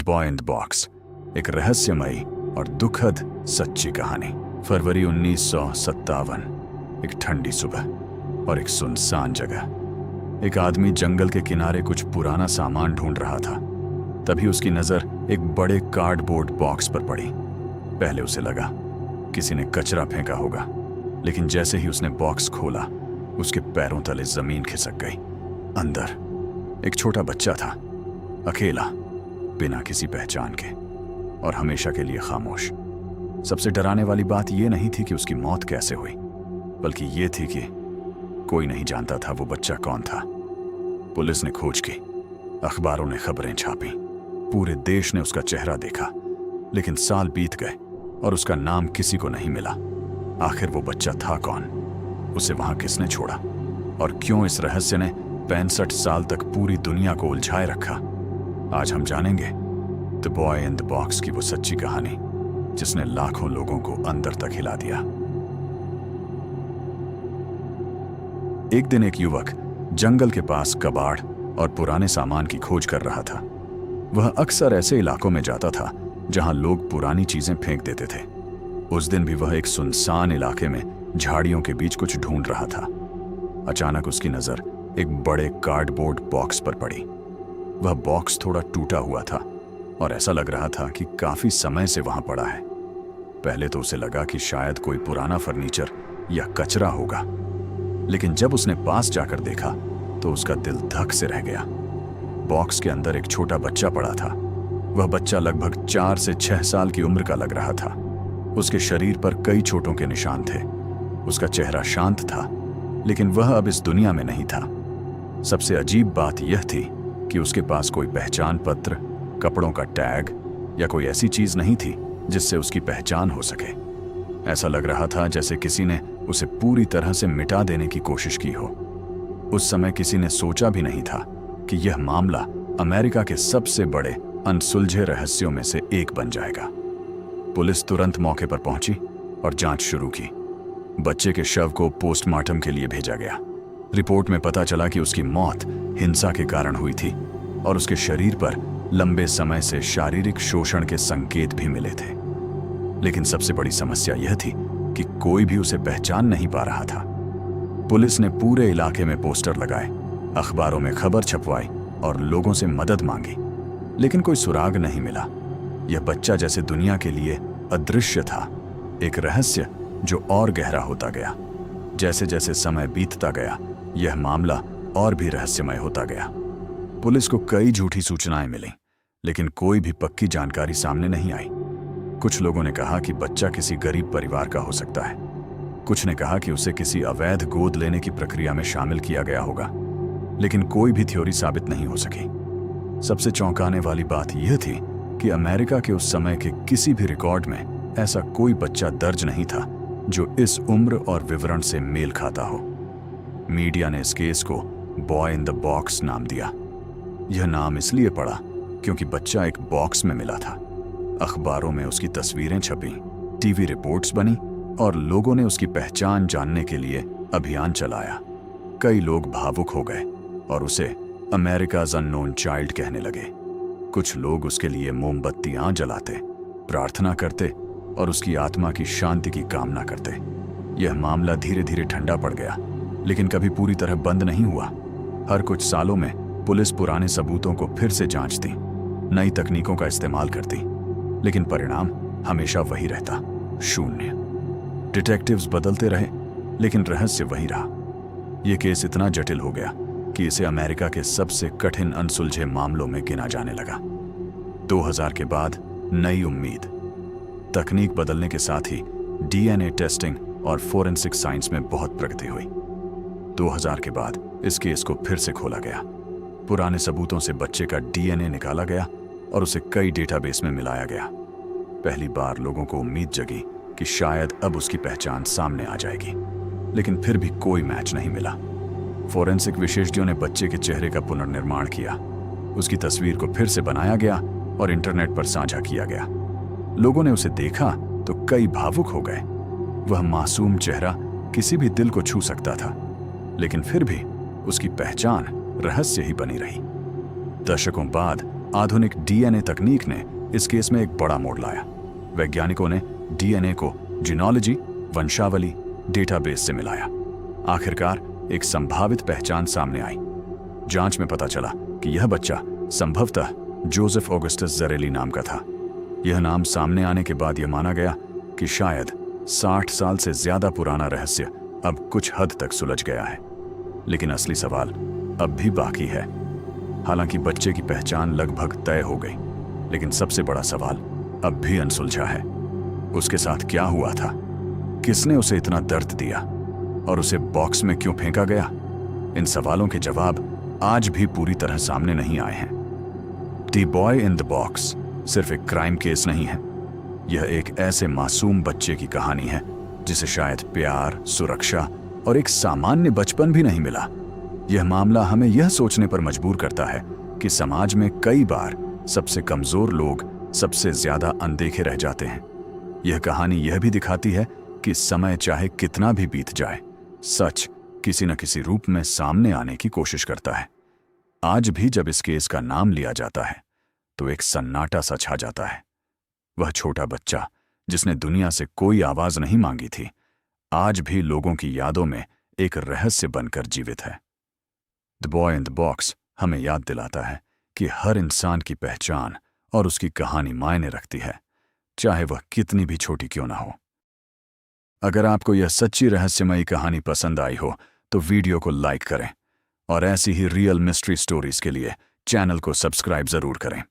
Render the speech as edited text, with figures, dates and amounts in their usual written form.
Boy in the box, एक रहस्यमयी और दुखद सच्ची कहानी। फरवरी 1957, एक ठंडी सुबह और एक सुनसान जगह। एक आदमी जंगल के किनारे कुछ पुराना सामान ढूंढ रहा था। तभी उसकी नजर एक बड़े कार्डबोर्ड बॉक्स पर पड़ी। पहले उसे लगा किसी ने कचरा फेंका होगा, लेकिन जैसे ही उसने बॉक्स खोला, उसके पैरों तले जमीन खिसक गई। अंदर एक छोटा बच्चा था, अकेला, बिना किसी पहचान के और हमेशा के लिए खामोश। सबसे डराने वाली बात यह नहीं थी कि उसकी मौत कैसे हुई, बल्कि यह थी कि कोई नहीं जानता था वो बच्चा कौन था। पुलिस ने खोज की, अखबारों ने खबरें छापी, पूरे देश ने उसका चेहरा देखा, लेकिन साल बीत गए और उसका नाम किसी को नहीं मिला। आखिर वो बच्चा था कौन? उसे वहां किसने छोड़ा? और क्यों इस रहस्य ने 65 साल तक पूरी दुनिया को उलझाए रखा? आज हम जानेंगे the boy in the box की वो सच्ची कहानी जिसने लाखों लोगों को अंदर तक हिला दिया। एक दिन एक युवक जंगल के पास कबाड़ और पुराने सामान की खोज कर रहा था। वह अक्सर ऐसे इलाकों में जाता था जहां लोग पुरानी चीजें फेंक देते थे। उस दिन भी वह एक सुनसान इलाके में झाड़ियों के बीच कुछ ढूंढ रहा था। अचानक उसकी नजर एक बड़े कार्डबोर्ड बॉक्स पर पड़ी। वह बॉक्स थोड़ा टूटा हुआ था और ऐसा लग रहा था कि काफी समय से वहां पड़ा है। पहले तो उसे लगा कि शायद कोई पुराना फर्नीचर या कचरा होगा, लेकिन जब उसने पास जाकर देखा तो उसका दिल धक से रह गया। बॉक्स के अंदर एक छोटा बच्चा पड़ा था। वह बच्चा लगभग 4 से 6 साल की उम्र का लग रहा था। उसके शरीर पर कई चोटों के निशान थे। उसका चेहरा शांत था, लेकिन वह अब इस दुनिया में नहीं था। सबसे अजीब बात यह थी कि उसके पास कोई पहचान पत्र, कपड़ों का टैग या कोई ऐसी चीज नहीं थी जिससे उसकी पहचान हो सके। ऐसा लग रहा था जैसे किसी ने उसे पूरी तरह से मिटा देने की कोशिश की हो। उस समय किसी ने सोचा भी नहीं था कि यह मामला अमेरिका के सबसे बड़े अनसुलझे रहस्यों में से एक बन जाएगा। पुलिस तुरंत मौके पर पहुंची और जांच शुरू की। बच्चे के शव को पोस्टमार्टम के लिए भेजा गया। रिपोर्ट में पता चला कि उसकी मौत हिंसा के कारण हुई थी और उसके शरीर पर लंबे समय से शारीरिक शोषण के संकेत भी मिले थे। लेकिन सबसे बड़ी समस्या यह थी कि कोई भी उसे पहचान नहीं पा रहा था। पुलिस ने पूरे इलाके में पोस्टर लगाए, अखबारों में खबर छपवाई और लोगों से मदद मांगी, लेकिन कोई सुराग नहीं मिला। यह बच्चा जैसे दुनिया के लिए अदृश्य था, एक रहस्य जो और गहरा होता गया। जैसे जैसे समय बीतता गया, यह मामला और भी रहस्यमय होता गया। पुलिस को कई झूठी सूचनाएं मिली, लेकिन कोई भी पक्की जानकारी सामने नहीं आई। कुछ लोगों ने कहा कि बच्चा किसी गरीब परिवार का हो सकता है। कुछ ने कहा कि उसे किसी अवैध गोद लेने की प्रक्रिया में शामिल किया गया होगा, लेकिन कोई भी थ्योरी साबित नहीं हो सकी। सबसे चौंकाने वाली बात यह थी कि अमेरिका के उस समय के किसी भी रिकॉर्ड में ऐसा कोई बच्चा दर्ज नहीं था जो इस उम्र और विवरण से मेल खाता हो। मीडिया ने इस केस को बॉय इन द बॉक्स नाम दिया। यह नाम इसलिए पड़ा क्योंकि बच्चा एक बॉक्स में मिला था। अखबारों में उसकी तस्वीरें छपी, टीवी रिपोर्ट्स बनी और लोगों ने उसकी पहचान जानने के लिए अभियान चलाया। कई लोग भावुक हो गए और उसे अमेरिकाज़ अननोन चाइल्ड कहने लगे। कुछ लोग उसके लिए मोमबत्तियां जलाते, प्रार्थना करते और उसकी आत्मा की शांति की कामना करते। यह मामला धीरे धीरे ठंडा पड़ गया, लेकिन कभी पूरी तरह बंद नहीं हुआ। हर कुछ सालों में पुलिस पुराने सबूतों को फिर से जांचती, नई तकनीकों का इस्तेमाल करती, लेकिन परिणाम हमेशा वही रहता, शून्य। डिटेक्टिव्स बदलते रहे, लेकिन रहस्य वही रहा। यह केस इतना जटिल हो गया कि इसे अमेरिका के सबसे कठिन अनसुलझे मामलों में गिना जाने लगा। 2000 के बाद नई उम्मीद। तकनीक बदलने के साथ ही डीएनए टेस्टिंग और फोरेंसिक साइंस में बहुत प्रगति हुई। 2000 के बाद इस केस को फिर से खोला गया। पुराने सबूतों से बच्चे का डीएनए निकाला गया और उसे कई डेटाबेस में मिलाया गया। पहली बार लोगों को उम्मीद जगी कि शायद अब उसकी पहचान सामने आ जाएगी, लेकिन फिर भी कोई मैच नहीं मिला। फोरेंसिक विशेषज्ञों ने बच्चे के चेहरे का पुनर्निर्माण किया। उसकी तस्वीर को फिर से बनाया गया और इंटरनेट पर साझा किया गया। लोगों ने उसे देखा तो कई भावुक हो गए। वह मासूम चेहरा किसी भी दिल को छू सकता था, लेकिन फिर भी उसकी पहचान रहस्य ही बनी रही। दशकों बाद आधुनिक डीएनए तकनीक ने इस केस में एक बड़ा मोड़ लाया। वैज्ञानिकों ने डीएनए को जीनोलॉजी, वंशावली डेटाबेस से मिलाया। आखिरकार एक संभावित पहचान सामने आई। जांच में पता चला कि यह बच्चा संभवतः जोसेफ ऑगस्टस ज़रेली नाम का था। यह नाम सामने आने के बाद यह माना गया कि शायद 60 साल से ज्यादा पुराना रहस्य अब कुछ हद तक सुलझ गया है। लेकिन असली सवाल अब भी बाकी है। हालांकि बच्चे की पहचान लगभग तय हो गई, लेकिन सबसे बड़ा सवाल अब भी अनसुलझा है। उसके साथ क्या हुआ था? किसने उसे इतना दर्द दिया? और उसे बॉक्स में क्यों फेंका गया? इन सवालों के जवाब आज भी पूरी तरह सामने नहीं आए हैं। The boy in the box सिर्फ एक क्राइम केस नहीं है। यह एक ऐसे मासूम बच्चे की कहानी है जिसे शायद प्यार, सुरक्षा और एक सामान्य बचपन भी नहीं मिला। यह मामला हमें यह सोचने पर मजबूर करता है कि समाज में कई बार सबसे कमजोर लोग सबसे ज्यादा अनदेखे रह जाते हैं। यह कहानी यह भी दिखाती है कि समय चाहे कितना भी बीत जाए, सच किसी न किसी रूप में सामने आने की कोशिश करता है। आज भी जब इस केस का नाम लिया जाता है तो एक सन्नाटा सा छा जाता है। वह छोटा बच्चा जिसने दुनिया से कोई आवाज नहीं मांगी थी, आज भी लोगों की यादों में एक रहस्य बनकर जीवित है। The boy in the box हमें याद दिलाता है कि हर इंसान की पहचान और उसकी कहानी मायने रखती है, चाहे वह कितनी भी छोटी क्यों ना हो। अगर आपको यह सच्ची रहस्यमयी कहानी पसंद आई हो तो वीडियो को लाइक करें और ऐसी ही रियल मिस्ट्री स्टोरीज के लिए चैनल को सब्सक्राइब जरूर करें।